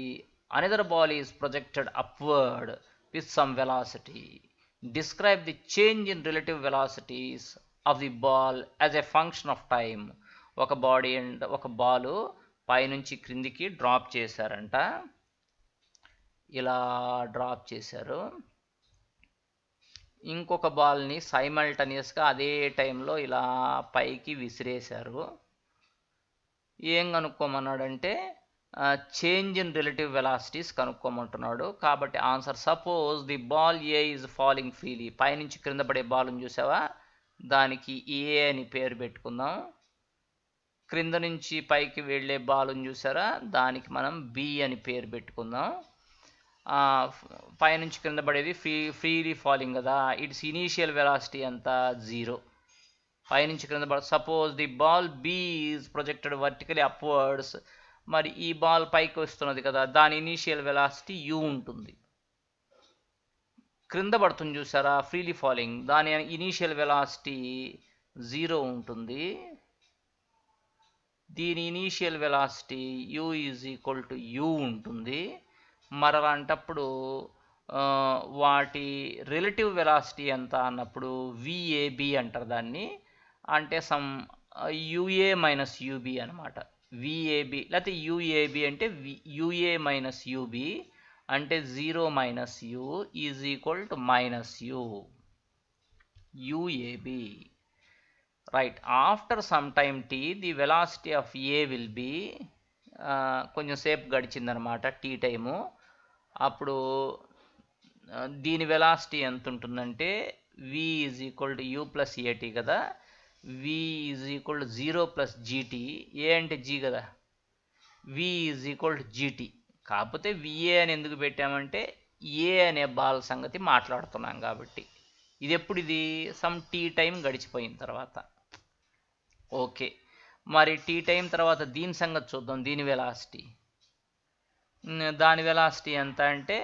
another ball is projected upward with some velocity. Describe the change in relative velocities of the ball as a function of time. ఒక body and ఒక ball పైనుంచి క్రిందికి drop చేశారంట. ఇలా drop చేశారు. ఇంకొక బాల్ని సైమల్టనియస్గా అదే టైంలో ఇలా పైకి విసిరేశారు. ఏం కనుక్కోమన్నాడంటే చేంజ్ ఇన్ రిలేటివ్ వెలాసిటీస్ కనుక్కోమంటున్నాడు. కాబట్టి answer, suppose the ball A is falling freely. పైనుంచి క్రింద పడే బాల్ని చూసావా, దానికి ఏ అని పేరు పెట్టుకుందాం. క్రింద నుంచి పైకి వెళ్ళే బాల్ని చూసారా, దానికి మనం బి అని పేరు పెట్టుకుందాం. పైనుంచి క్రింద పడేది ఫ్రీలీ ఫాలింగ్ కదా, ఇట్స్ ఇనీషియల్ వెలాసిటీ అంతా 0. పైనుంచి క్రింద పడ, suppose the ball B is projected vertically upwards. మరి ఈ బాల్ పైకి వస్తున్నది కదా, దాని ఇనీషియల్ వెలాసిటీ u ఉంటుంది. క్రింద పడుతుంది చూసారా ఫ్రీలీ ఫాలింగ్, దాని ఇనీషియల్ వెలాసిటీ 0 ఉంటుంది. దీని initial velocity u is equal to u ఉంటుంది. మరలాంటప్పుడు వాటి రిలేటివ్ వెలాసిటీ ఎంత అన్నప్పుడు VAB అంటారు దాన్ని. అంటే సమ్ UA మైనస్ UB అనమాట. VAB లేకపోతే UAB అంటే UA మైనస్ UB అంటే 0 minus U is equal to minus U. UAB. Right. After some time t the velocity of A will be, కొంచెం సేపు గడిచిందనమాట t టైము. అప్పుడు దీని వెలాసిటీ ఎంత ఉంటుందంటే V is equal to U plus AT కదా, V is equal to 0 plus GT. ఏ అంటే G కదా, V is equal to GT. కాకపోతే VA అని ఎందుకు పెట్టామంటే ఏ అనే బాల్ సంగతి మాట్లాడుతున్నాం కాబట్టి. ఇది ఎప్పుడు, ఇది సమ్ టీ టైం గడిచిపోయిన తర్వాత. ఓకే, మరి టీ టైం తర్వాత దీని సంగతి చూద్దాం. దీని వెలాసిటీ, దాని వెలాసిటీ ఎంత అంటే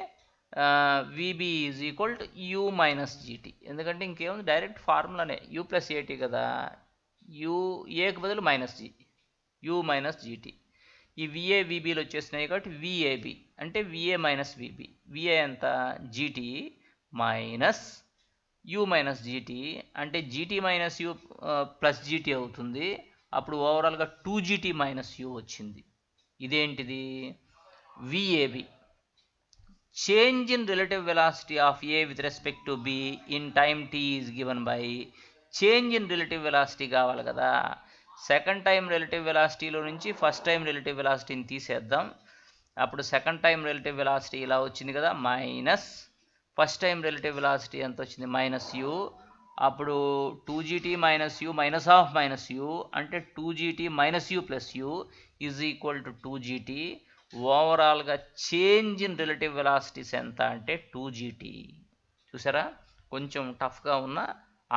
VB is equal to U minus GT. ఎందుకంటే ఇంకేముంది, డైరెక్ట్ ఫార్ములానే U ప్లస్ AT కదా, ఏకి బదులు minus G, U minus GT. ఈ VA VBలు వచ్చేసినాయి కాబట్టి VAB అంటే VA మైనస్ VB. VA ఎంత, GT minus U minus GT అంటే GT minus U plus GT అవుతుంది. అప్పుడు ఓవరాల్గా 2GT మైనస్ U వచ్చింది. ఇదేంటిది, VAB. Change in relative velocity of A with respect to B in time t is given by change in relative velocity కావాలి కదా. Second time relative వెలాసిటీలో నుంచి first time relative వెలాసిటీని తీసేద్దాం. అప్పుడు సెకండ్ టైం రిలేటివ్ వెలాసిటీ ఇలా వచ్చింది కదా, minus first time relative velocity ఎంత వచ్చింది, మైనస్ U అప్పుడు 2gt minus you minus of minus you అంటే 2gt minus you plus you is equal to 2gt. ఓవరాల్గా చేంజ్ ఇన్ రిలేటివ్ వెలాసిటీస్ ఎంత అంటే 2gt. చూసారా, కొంచెం టఫ్గా ఉన్న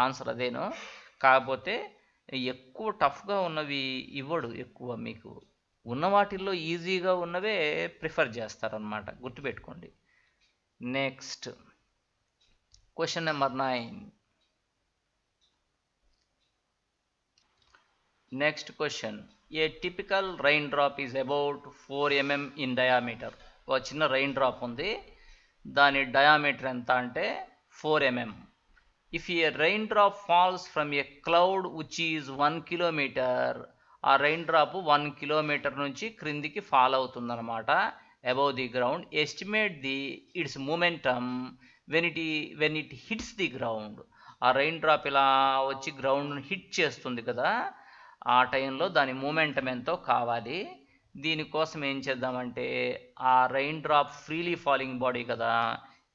ఆన్సర్ అదేను. కాకపోతే ఎక్కువ టఫ్గా ఉన్నవి ఇవ్వడు, ఎక్కువ మీకు ఉన్న వాటిల్లో ఈజీగా ఉన్నవే ప్రిఫర్ చేస్తారనమాట, గుర్తుపెట్టుకోండి. Next question number 9. Next question. A typical raindrop is about 4 mm in diameter. ఒక చిన్న రెయిన్ డ్రాప్ ఉంది, దాని డయామీటర్ ఎంత అంటే 4 mm. If a raindrop falls from a cloud which is 1 kilometer, ఆ రెయిన్ డ్రాప్ 1 kilometer నుంచి క్రిందికి ఫాల్ అవుతుందన్నమాట, above the ground. Estimate its momentum when it hits the ground. ఆ రెయిన్ డ్రాప్ ఇలా వచ్చి గ్రౌండ్ని హిట్ చేస్తుంది కదా, ఆ టైంలో దాని మూమెంటం ఎంతో కావాలి. దీనికోసం ఏం చేద్దామంటే ఆ rain drop freely falling body కదా,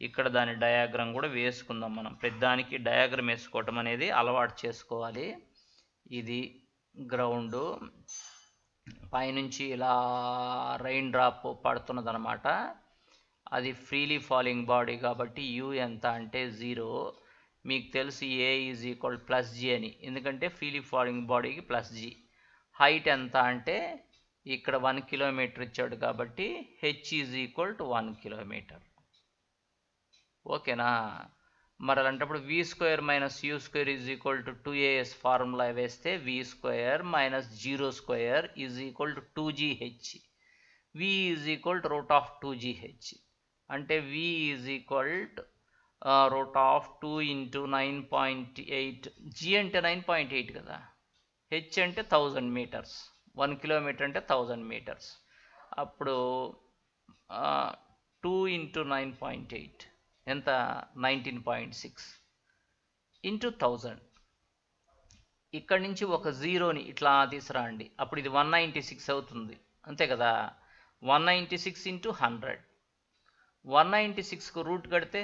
ఇక్కడ దాని డయాగ్రామ్ కూడా వేసుకుందాం. మనం ప్రతిదానికి డయాగ్రామ్ వేసుకోవటం అనేది అలవాటు చేసుకోవాలి. ఇది గ్రౌండ్, పైనుంచి ఇలా రెయిన్ డ్రాప్ పడుతున్నదనమాట. అది ఫ్రీలీ ఫాలింగ్ బాడీ కాబట్టి యూ ఎంత అంటే 0. మీకు తెలుసు a is equal plus g అని, ఎందుకంటే ఫ్రీలీ ఫాలింగ్ బాడీకి ప్లస్ జీ. హైట్ ఎంత అంటే ఇక్కడ 1 kilometer ఇచ్చాడు కాబట్టి h is equal to 1 kilometer. ఓకేనా? మరి అలాంటప్పుడు v square minus u square is equal to 2as formula వేస్తే v square minus 0 square is equal to 2gh. V is equal to root of 2gh అంటే v is equal to root of 2 into 9.8. G అంటే 9.8 కదా, H అంటే 1000 meters, 1 kilometer అంటే 1000 meters. అప్పుడు 2 into 9.8 ఎంత, 19.6 into 1000. ఇక్కడి నుంచి ఒక జీరోని ఇట్లా తీసుకురండి, అప్పుడు ఇది 196 అవుతుంది, అంతే కదా. 196 ఇంటూ 100, 196కు రూట్ కడితే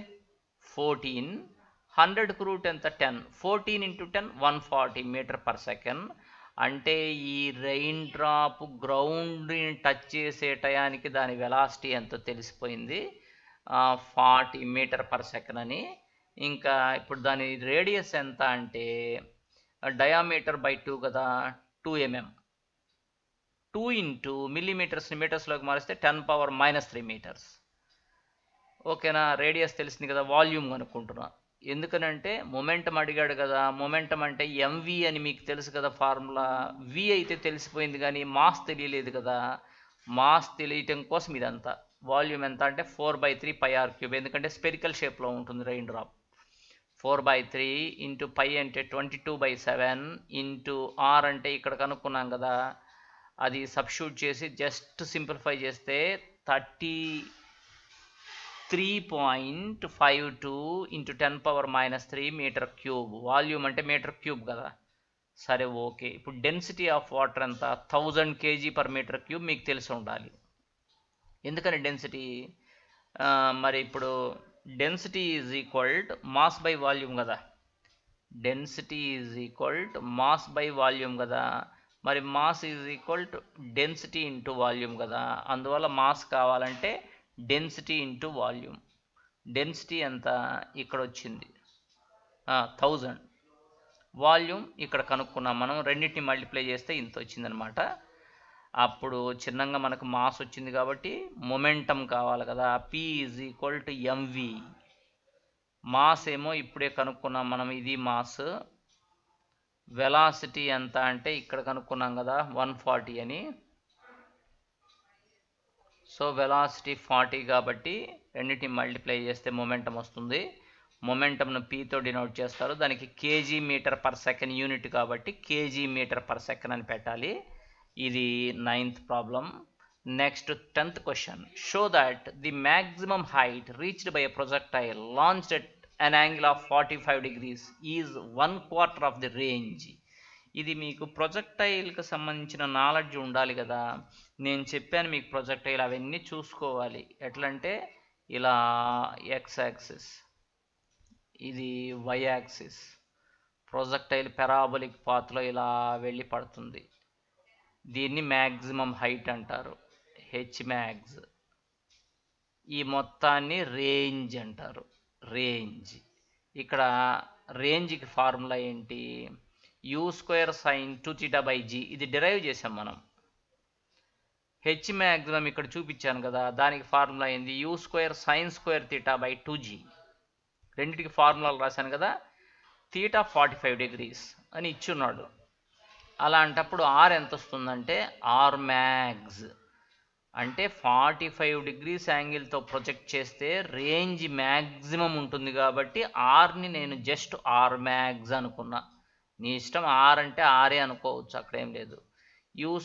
14, 100కు రూట్ ఎంత 10, 14 ఇంటూ 10 140 meter/second. అంటే ఈ రెయిన్ డ్రాప్ గ్రౌండ్ని టచ్ చేసే టయానికి దాని వెలాసిటీ ఎంతో తెలిసిపోయింది, 40 meter/second అని. ఇంకా ఇప్పుడు దాని రేడియస్ ఎంత అంటే డయామీటర్ బై 2 కదా, 2 mm. 2 ఇంటూ మిల్లీమీటర్స్ని మీటర్స్లోకి మారిస్తే 10⁻³ meters. ఓకేనా? రేడియస్ తెలిసింది కదా, వాల్యూమ్ కనుక్కుంటున్నా. ఎందుకనంటే మొమెంటం అడిగాడు కదా, మొమెంటం అంటే ఎంవి అని మీకు తెలుసు కదా ఫార్ములా. వి అయితే తెలిసిపోయింది కానీ మాస్ తెలియలేదు కదా, మాస్ తెలియటం కోసం ఇదంతా. వాల్యూమ్ ఎంత అంటే 4/3 πr³ ఎందుకంటే స్పెరికల్ షేప్లో ఉంటుంది రెయిన్ డ్రాప్. 4/3 ఇంటూ π అంటే 22/7 ఇంటూ ఆర్ అంటే ఇక్కడ కనుక్కున్నాం కదా, అది సబ్స్టిట్యూట్ చేసి జస్ట్ సింప్లిఫై చేస్తే 33.52 ఇంటూ 10⁻³ meter³. వాల్యూమ్ అంటే మీటర్³ కదా. సరే ఓకే, ఇప్పుడు డెన్సిటీ ఆఫ్ వాటర్ ఎంత, 1000 kg/m³ మీకు తెలిసి ఉండాలి. ఎందుకని డెన్సిటీ, మరి ఇప్పుడు density is equal to mass by volume కదా, density is equal to mass by volume కదా. మరి mass is equal to density into volume కదా, అందువల్ల మాస్ కావాలంటే డెన్సిటీ ఇంటూ వాల్యూమ్. డెన్సిటీ ఎంత ఇక్కడ వచ్చింది 1000, వాల్యూమ్ ఇక్కడ కనుక్కున్నాం మనం, రెండింటిని మల్టిప్లై చేస్తే ఇంత వచ్చిందనమాట. అప్పుడు చిన్నగా మనకు మాస్ వచ్చింది కాబట్టి మొమెంటం కావాలి కదా, P is equal to MV. Mass ఏమో ఇప్పుడే కనుక్కున్నాం మనం, ఇది మాస్. వెలాసిటీ ఎంత అంటే ఇక్కడ కనుక్కున్నాం కదా 140 అని. సో వెలాసిటీ 40 కాబట్టి రెండింటిని మల్టిప్లై చేస్తే మొమెంటం వస్తుంది. మొమెంటంను పీతో డినోట్ చేస్తారు, దానికి kg/s యూనిట్ కాబట్టి kg/s అని పెట్టాలి. ఇది 9th problem. Next 10th question. Show that the maximum height reached by a projectile launched at an angle of 45 degrees is 1/4 of the range. ఇది మీకు ప్రొజెక్టైల్కి సంబంధించిన నాలెడ్జ్ ఉండాలి కదా. నేను చెప్పాను మీకు ప్రొజెక్టైల్, అవన్నీ చూసుకోవాలి. ఎట్లంటే ఇలా x యాక్సిస్, ఇది y యాక్సిస్, ప్రొజెక్టైల్ పారాబొలిక్ పాత్లో ఇలా వెళ్ళి పడుతుంది. దీన్ని మ్యాక్సిమం హైట్ అంటారు, హెచ్ మ్యాక్స్. ఈ మొత్తాన్ని రేంజ్ అంటారు, రేంజ్. ఇక్కడ రేంజ్కి ఫార్ములా ఏంటి? u² sin 2θ/g. ఇది డిరైవ్ చేసాం మనం. హెచ్ మ్యాక్సిమం ఇక్కడ చూపించాను కదా, దానికి ఫార్ములా ఏంది? u² sin²θ/2g. రెండింటికి ఫార్ములాలు రాశాను కదా. θ 45 degrees అని ఇచ్చున్నాడు. అలాంటప్పుడు ఆర్ ఎంత వస్తుందంటే ఆర్ మ్యాక్స్ అంటే 45 degrees యాంగిల్తో ప్రొజెక్ట్ చేస్తే రేంజ్ మ్యాక్సిమం ఉంటుంది కాబట్టి ఆర్ని నేను జస్ట్ ఆర్ మ్యాక్స్ అనుకున్నా. నీ ఇష్టం, ఆర్ అంటే ఆరే అనుకోవచ్చు, అక్కడేం లేదు. u²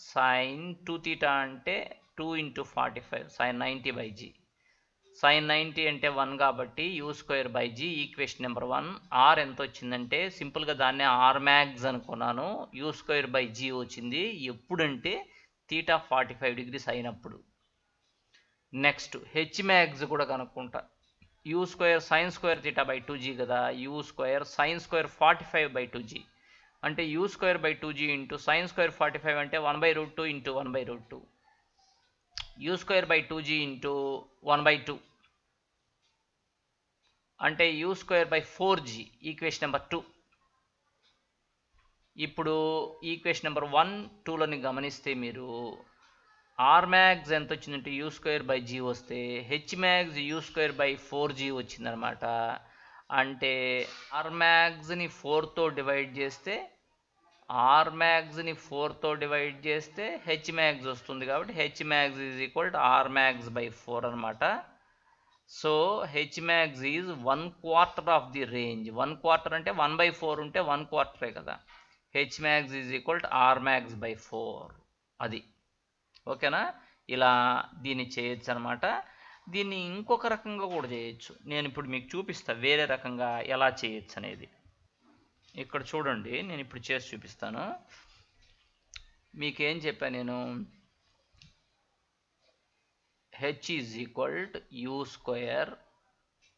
sin 2θ అంటే 2 × 45 sin 90/g. sin 90 అంటే 1 కాబట్టి u²/g ఈక్వేషన్ నెంబర్ 1. ఆర్ ఎంత వచ్చిందంటే సింపుల్గా దాన్నే ఆర్ మ్యాక్స్ అనుకున్నాను, u²/g వచ్చింది. ఎప్పుడంటే θ 45 degrees అయినప్పుడు. నెక్స్ట్ హెచ్ మ్యాక్స్ కూడా కనుక్కుంటా. u² sin²θ/2g కదా, u² sin² 45/2g అంటే u²/2g ఇంటూ sin² 45 అంటే 1/√2 ఇంటూ 1/√2, u²/2g ఇంటూ 1/2 అంటే u²/4g ఈక్వేషన్ నెంబర్ 2. ఇప్పుడు ఈక్వేషన్ నెంబర్ 1, 2లని గమనిస్తే మీరు ఆర్ మ్యాక్స్ ఎంత వచ్చిందంటే u²/g వస్తే హెచ్ మ్యాక్స్ u²/4g వచ్చిందనమాట. అంటే ఆర్ మ్యాక్స్ని 4తో డివైడ్ చేస్తే హెచ్ మ్యాక్స్ వస్తుంది. కాబట్టి h max is equal to r max అనమాట. So h max is 1/4 of the range. 1/4 అంటే 1/4 ఉంటే 1/4 కదా. H max is equal to r max. అది ఓకేనా? ఇలా దీన్ని చేయొచ్చు అనమాట. దీన్ని ఇంకొక రకంగా కూడా చేయొచ్చు. నేను ఇప్పుడు మీకు చూపిస్తా వేరే రకంగా ఎలా చేయొచ్చు అనేది. ఇక్కడ చూడండి, నేను ఇప్పుడు చేసి చూపిస్తాను. మీకేం చెప్పాను నేను? H is equal to u²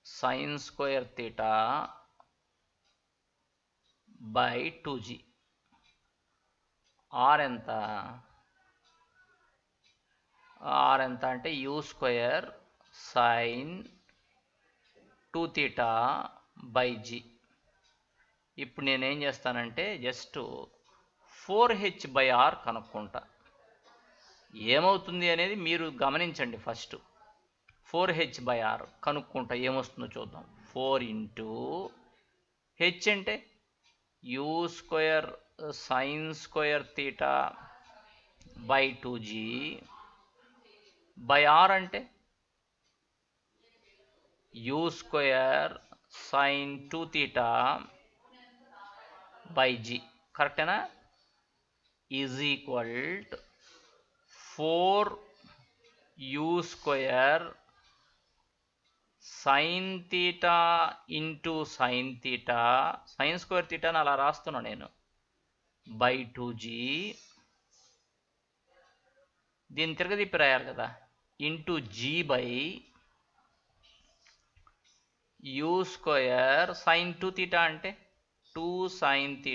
sin²θ/2g. R ఎంత అంటే u² sin 2θ/g. ఇప్పుడు నేనేం చేస్తానంటే జస్ట్ 4h/r కనుక్కుంటా. ఏమవుతుంది అనేది మీరు గమనించండి. ఫస్ట్ 4h/r కనుక్కుంటా, ఏమొస్తుందో చూద్దాం. 4 ఇంటూ హెచ్ అంటే u² sin²θ/2g బై ఆర్ అంటే u² sin 2θ/g. కరెక్టేనా? Is equal to 4u² sin θ into sin θ, sin² అని అలా రాస్తున్నా నేను, బై 2g. దీన్ని తిరగదిప్పి రాయాలి కదా, into g by u² sin 2θ అంటే 2 sin θ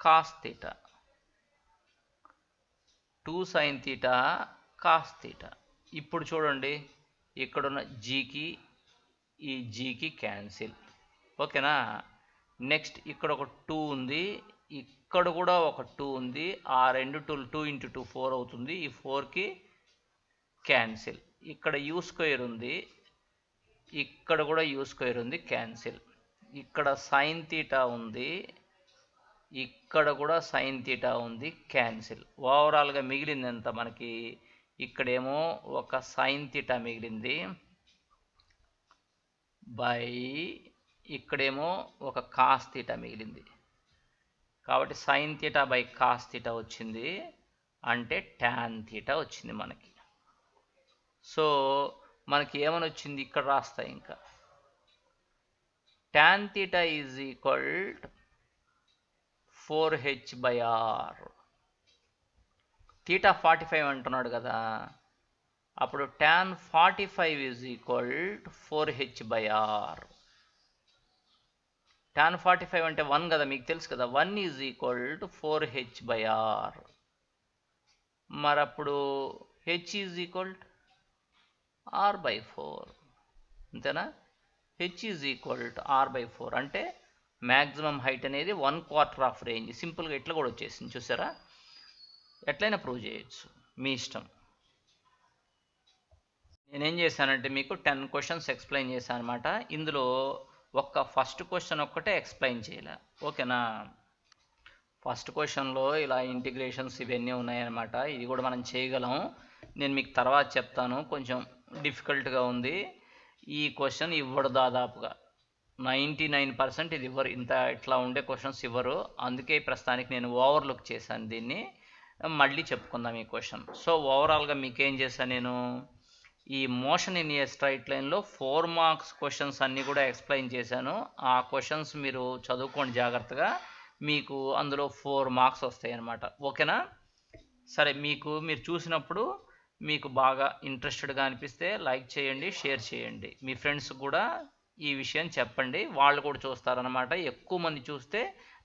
cos θ, 2 sin θ cos θ. ఇప్పుడు చూడండి, ఇక్కడున్న జీకి ఈ జీకి క్యాన్సిల్. ఓకేనా? నెక్స్ట్ ఇక్కడ ఒక 2 ఉంది, ఇక్కడ కూడా ఒక 2 ఉంది. ఆ రెండు 2 ఇంటూ 2 4 అవుతుంది. ఈ 4కి క్యాన్సిల్. ఇక్కడ u² ఉంది, ఇక్కడ కూడా u² ఉంది, క్యాన్సిల్. ఇక్కడ sin θ ఉంది, ఇక్కడ కూడా sin θ ఉంది, క్యాన్సిల్. ఓవరాల్గా మిగిలింది ఎంత మనకి? ఇక్కడేమో ఒక sin θ మిగిలింది, బై ఇక్కడేమో ఒక cos θ మిగిలింది. కాబట్టి sin θ బై cos θ వచ్చింది, అంటే tan θ వచ్చింది మనకి. సో మనకి ఏమని వచ్చింది? ఇక్కడ రాస్తా. ఇంకా tan θ ఈజ్ ఈక్వల్ 4h/r. θ 45 అంటున్నాడు కదా, అప్పుడు tan 45 is equal 4h/r. tan 45 అంటే 1 కదా, మీకు తెలుసు కదా. 1 ఈజ్ ఈక్వల్ టు 4h/r. మరి అప్పుడు h is equal to r/4, అంతేనా. h is equal to r/4 అంటే మ్యాక్సిమం హైట్ అనేది 1/4 ఆఫ్ రేంజ్. సింపుల్గా ఇట్లా కూడా వచ్చేసింది, చూసారా. ఎట్లయినా ప్రూవ్ చేయొచ్చు, మీ ఇష్టం. నేనేం చేశానంటే మీకు 10 క్వశ్చన్స్ ఎక్స్ప్లెయిన్ చేశాను అనమాట. ఇందులో ఒక్క ఫస్ట్ క్వశ్చన్ ఒక్కటే ఎక్స్ప్లెయిన్ చేయలే, ఓకేనా. ఫస్ట్ క్వశ్చన్లో ఇలా ఇంటిగ్రేషన్స్ ఇవన్నీ ఉన్నాయన్నమాట. ఇది కూడా మనం చేయగలం, నేను మీకు తర్వాత చెప్తాను. కొంచెం డిఫికల్ట్గా ఉంది ఈ క్వశ్చన్. ఇవ్వడు, దాదాపుగా 99% ఇది ఇవ్వరు. ఇంత ఇట్లా ఉండే క్వశ్చన్స్ ఇవ్వరు. అందుకే ప్రస్తుతానికి నేను ఓవర్లుక్ చేశాను దీన్ని. మళ్ళీ చెప్పుకుందాం ఈ క్వశ్చన్. సో ఓవరాల్గా మీకేం చేశాను నేను, ఈ మోషన్ ఇన్ ఏ స్ట్రైట్ లైన్లో 4 మార్క్స్ క్వశ్చన్స్ అన్నీ కూడా ఎక్స్ప్లెయిన్ చేశాను. ఆ క్వశ్చన్స్ మీరు చదువుకోండి జాగ్రత్తగా, మీకు అందులో 4 మార్క్స్ వస్తాయి అన్నమాట, ఓకేనా. సరే, మీరు చూసినప్పుడు మీకు బాగా ఇంట్రెస్టెడ్గా అనిపిస్తే లైక్ చేయండి, షేర్ చేయండి. మీ ఫ్రెండ్స్ కూడా ఈ విషయం చెప్పండి, వాళ్ళు కూడా చూస్తారనమాట. ఎక్కువ మంది చూస్తే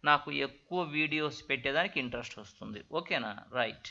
నాకు ఎక్కువ వీడియోస్ పెట్టేదానికి ఇంట్రెస్ట్ వస్తుంది, ఓకేనా. రైట్.